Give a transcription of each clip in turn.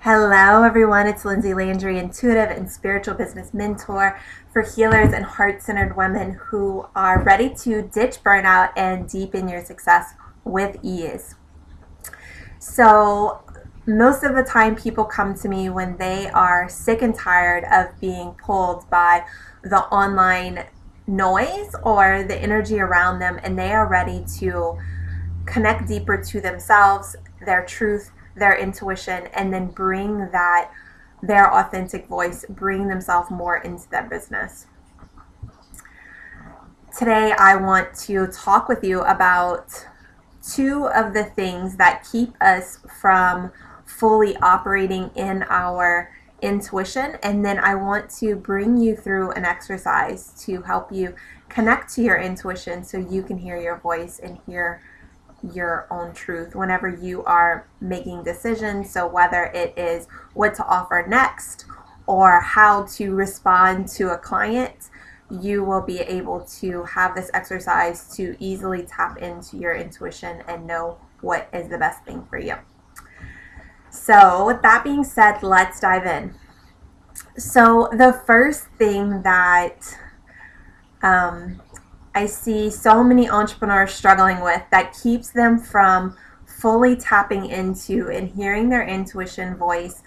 Hello, everyone. It's Lindsay Landry, intuitive and spiritual business mentor for healers and heart centered women who are ready to ditch burnout and deepen your success with ease. So, most of the time, people come to me when they are sick and tired of being pulled by the online noise or the energy around them, and they are ready to connect deeper to themselves, their truth, their intuition, and then bring that their authentic voice, bring themselves more into their business. Today, I want to talk with you about two of the things that keep us from fully operating in our intuition, and then I want to bring you through an exercise to help you connect to your intuition so you can hear your voice and hear your own truth whenever you are making decisions. So whether it is what to offer next or how to respond to a client, you will be able to have this exercise to easily tap into your intuition and know what is the best thing for you. So with that being said, let's dive in. So the first thing that I see so many entrepreneurs struggling with that keeps them from fully tapping into and hearing their intuition voice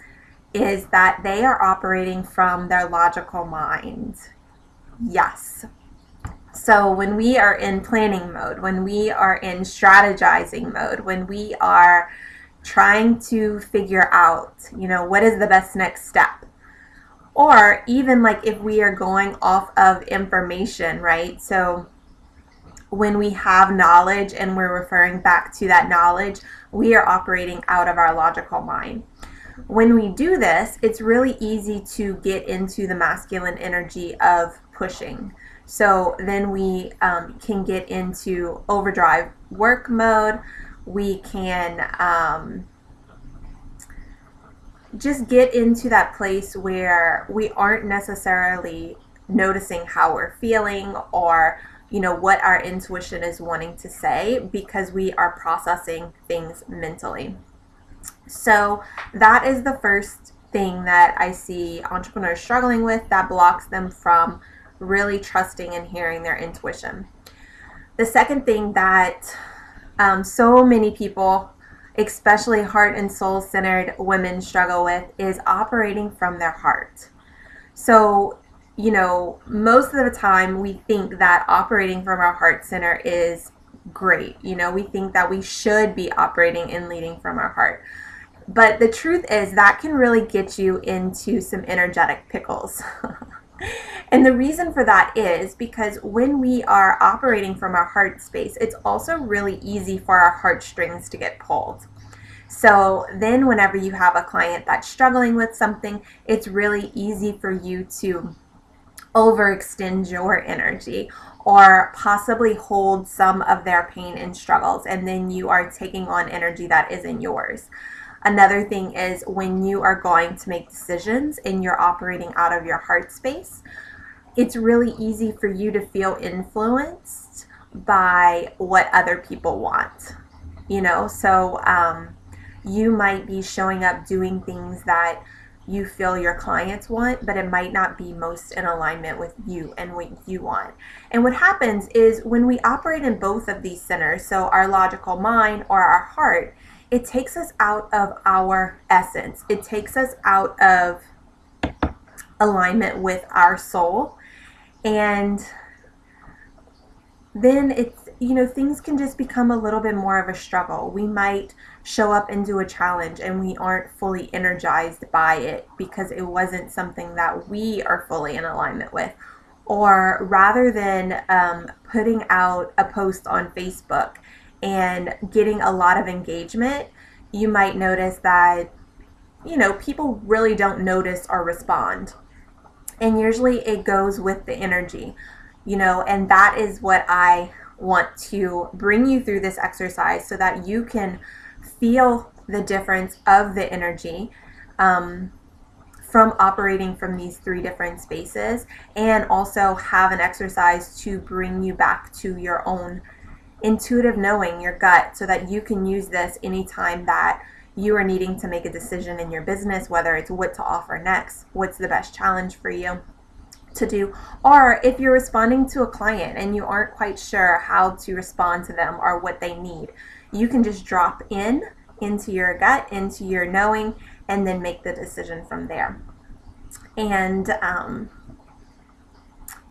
is that they are operating from their logical mind. Yes. So when we are in planning mode, when we are in strategizing mode, when we are trying to figure out, what is the best next step? Or even like if we are going off of information, right? So when we have knowledge and we're referring back to that knowledge, we are operating out of our logical mind. When we do this, it's really easy to get into the masculine energy of pushing. So then we can get into overdrive work mode. We can just get into that place where we aren't necessarily noticing how we're feeling or what our intuition is wanting to say because we are processing things mentally. So that is the first thing that I see entrepreneurs struggling with that blocks them from really trusting and hearing their intuition. The second thing that so many people, especially heart and soul centered women, struggle with is operating from their heart. So most of the time we think that operating from our heart center is great. We think that we should be operating and leading from our heart. But the truth is that can really get you into some energetic pickles. And the reason for that is because when we are operating from our heart space, it's also really easy for our heartstrings to get pulled. So then whenever you have a client that's struggling with something, it's really easy for you to overextend your energy or possibly hold some of their pain and struggles, and then you are taking on energy that isn't yours. Another thing is when you are going to make decisions and you're operating out of your heart space, it's really easy for you to feel influenced by what other people want. So you might be showing up doing things that you feel your clients want, but it might not be most in alignment with you and what you want. And what happens is when we operate in both of these centers, so our logical mind or our heart, it takes us out of our essence. It takes us out of alignment with our soul. And then it's, things can just become a little bit more of a struggle. We might show up and do a challenge and we aren't fully energized by it because it wasn't something that we are fully in alignment with. Or rather than putting out a post on Facebook and getting a lot of engagement, you might notice that, people really don't notice or respond. And usually it goes with the energy, and that is what I want to bring you through this exercise so that you can feel the difference of the energy from operating from these three different spaces, and also have an exercise to bring you back to your own intuitive knowing, your gut, so that you can use this anytime that you are needing to make a decision in your business, whether it's what to offer next, what's the best challenge for you to do, or if you're responding to a client and you aren't quite sure how to respond to them or what they need, you can just drop into your gut, into your knowing, and then make the decision from there. And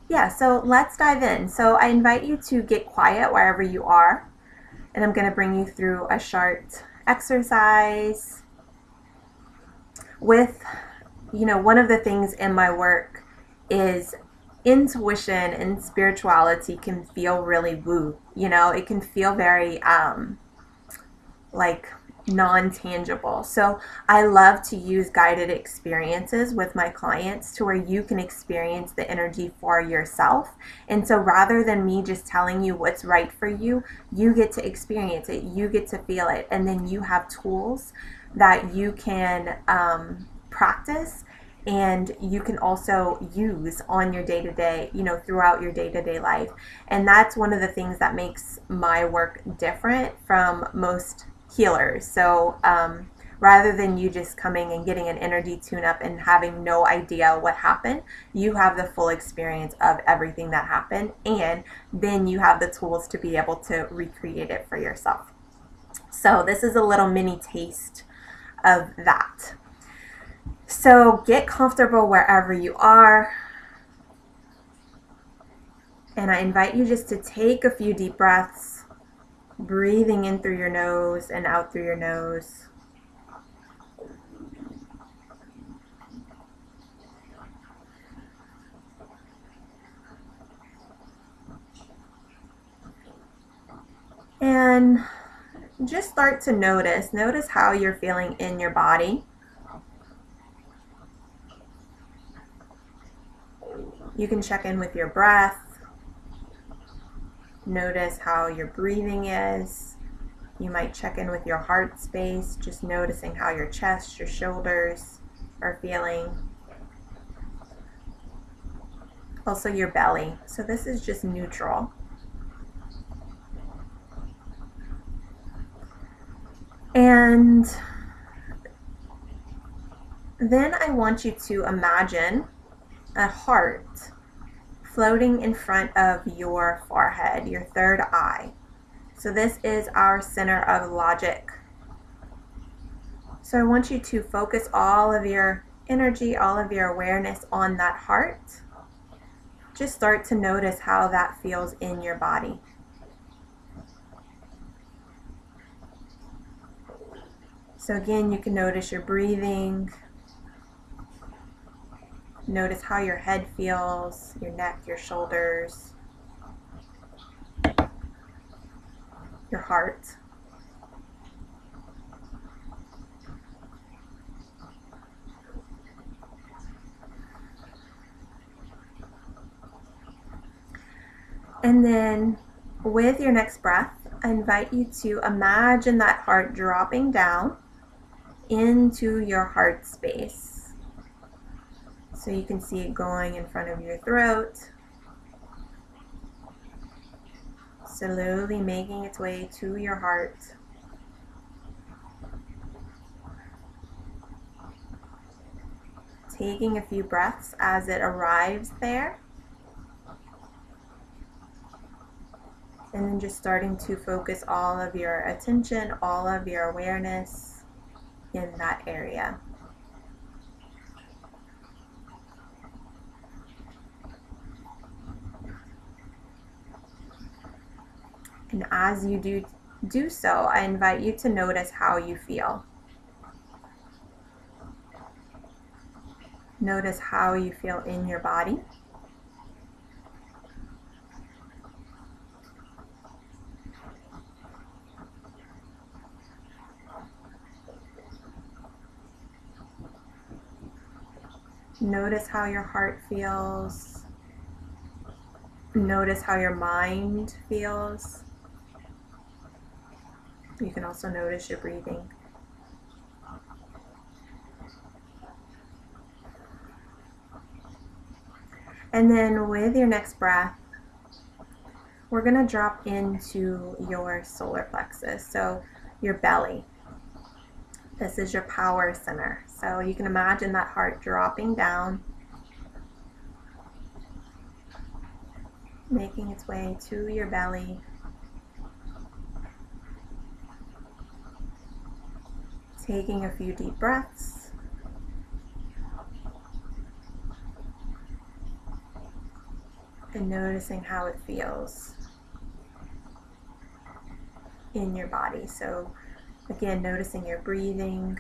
yeah, so let's dive in. So I invite you to get quiet wherever you are, and I'm going to bring you through a short exercise with, one of the things in my work is intuition and spirituality can feel really woo. It can feel very like non-tangible. So I love to use guided experiences with my clients to where you can experience the energy for yourself. And so rather than me just telling you what's right for you, you get to experience it, you get to feel it, and then you have tools that you can practice and you can also use on your day-to-day, throughout your day-to-day life. And that's one of the things that makes my work different from most healers. So rather than you just coming and getting an energy tune-up and having no idea what happened, you have the full experience of everything that happened, and then you have the tools to be able to recreate it for yourself. So this is a little mini taste of that. So get comfortable wherever you are, and I invite you just to take a few deep breaths, breathing in through your nose and out through your nose. And just start to notice how you're feeling in your body. You can check in with your breath. Notice how your breathing is. You might check in with your heart space, just noticing how your chest, your shoulders are feeling. Also your belly. So this is just neutral. And then I want you to imagine a heart floating in front of your forehead, your third eye. So this is our center of logic. So I want you to focus all of your energy, all of your awareness on that heart. Just start to notice how that feels in your body. So again, you can notice your breathing. Notice how your head feels, your neck, your shoulders, your heart. And then with your next breath, I invite you to imagine that heart dropping down into your heart space. So you can see it going in front of your throat, slowly making its way to your heart. Taking a few breaths as it arrives there. And then just starting to focus all of your attention, all of your awareness in that area. And as you do so, I invite you to notice how you feel. Notice how you feel in your body. Notice how your heart feels. Notice how your mind feels. You can also notice your breathing. And then with your next breath, we're going to drop into your solar plexus, so your belly. This is your power center. So you can imagine that heart dropping down, making its way to your belly. Taking a few deep breaths. And noticing how it feels in your body. So again, noticing your breathing,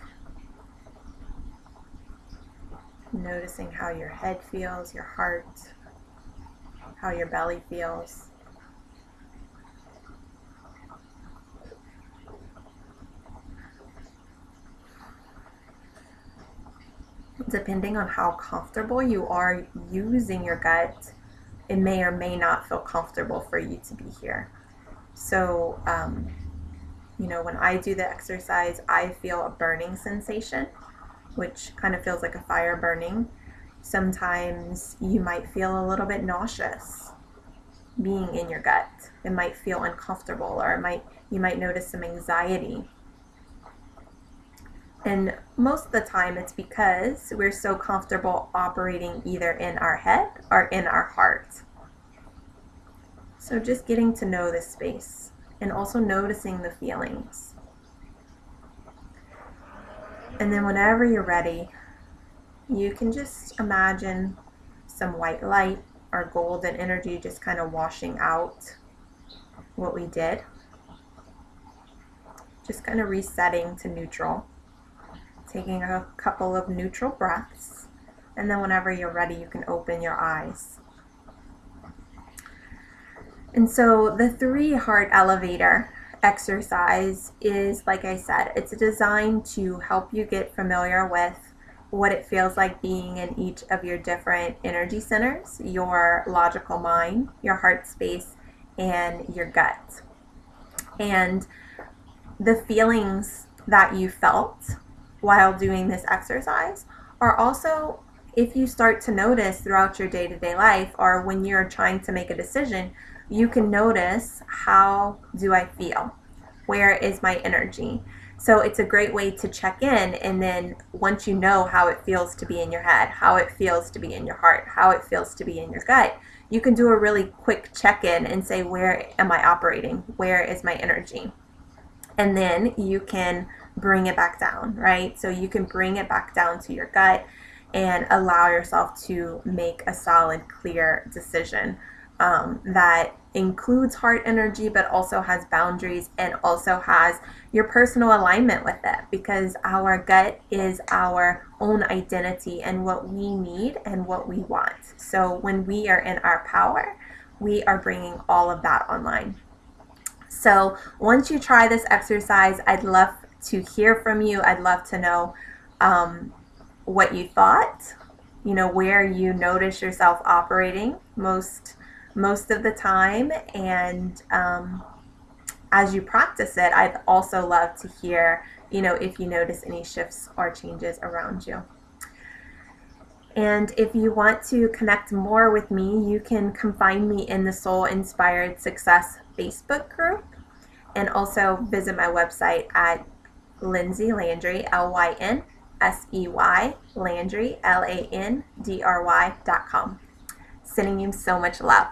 noticing how your head feels, your heart, how your belly feels. Depending on how comfortable you are using your gut, it may or may not feel comfortable for you to be here. So, when I do the exercise, I feel a burning sensation, which kind of feels like a fire burning. Sometimes you might feel a little bit nauseous being in your gut. It might feel uncomfortable, or you might notice some anxiety. And most of the time it's because we're so comfortable operating either in our head or in our heart. So just getting to know this space and also noticing the feelings. And then whenever you're ready, you can just imagine some white light or golden energy just kind of washing out what we did. Just kind of resetting to neutral. Taking a couple of neutral breaths, and then whenever you're ready, you can open your eyes. And so the 3 heart elevator exercise is, like I said, it's designed to help you get familiar with what it feels like being in each of your different energy centers, your logical mind, your heart space, and your gut. And the feelings that you felt while doing this exercise are also, if you start to notice throughout your day-to-day life, or when you're trying to make a decision, you can notice, how do I feel? Where is my energy? So it's a great way to check in, and then once you know how it feels to be in your head, how it feels to be in your heart, how it feels to be in your gut, you can do a really quick check-in and say, where am I operating? Where is my energy? And then you can bring it back down, right? So you can bring it back down to your gut and allow yourself to make a solid, clear decision that includes heart energy, but also has boundaries and also has your personal alignment with it, because our gut is our own identity and what we need and what we want. So when we are in our power, we are bringing all of that online. So once you try this exercise, I'd love to hear from you. I'd love to know what you thought, where you notice yourself operating most of the time. And as you practice it, I'd also love to hear, if you notice any shifts or changes around you. And if you want to connect more with me, you can come find me in the Soul Inspired Success Facebook group, and also visit my website at Lindsey Landry, LYNSEY, Landry, LANDRY.com. Sending you so much love.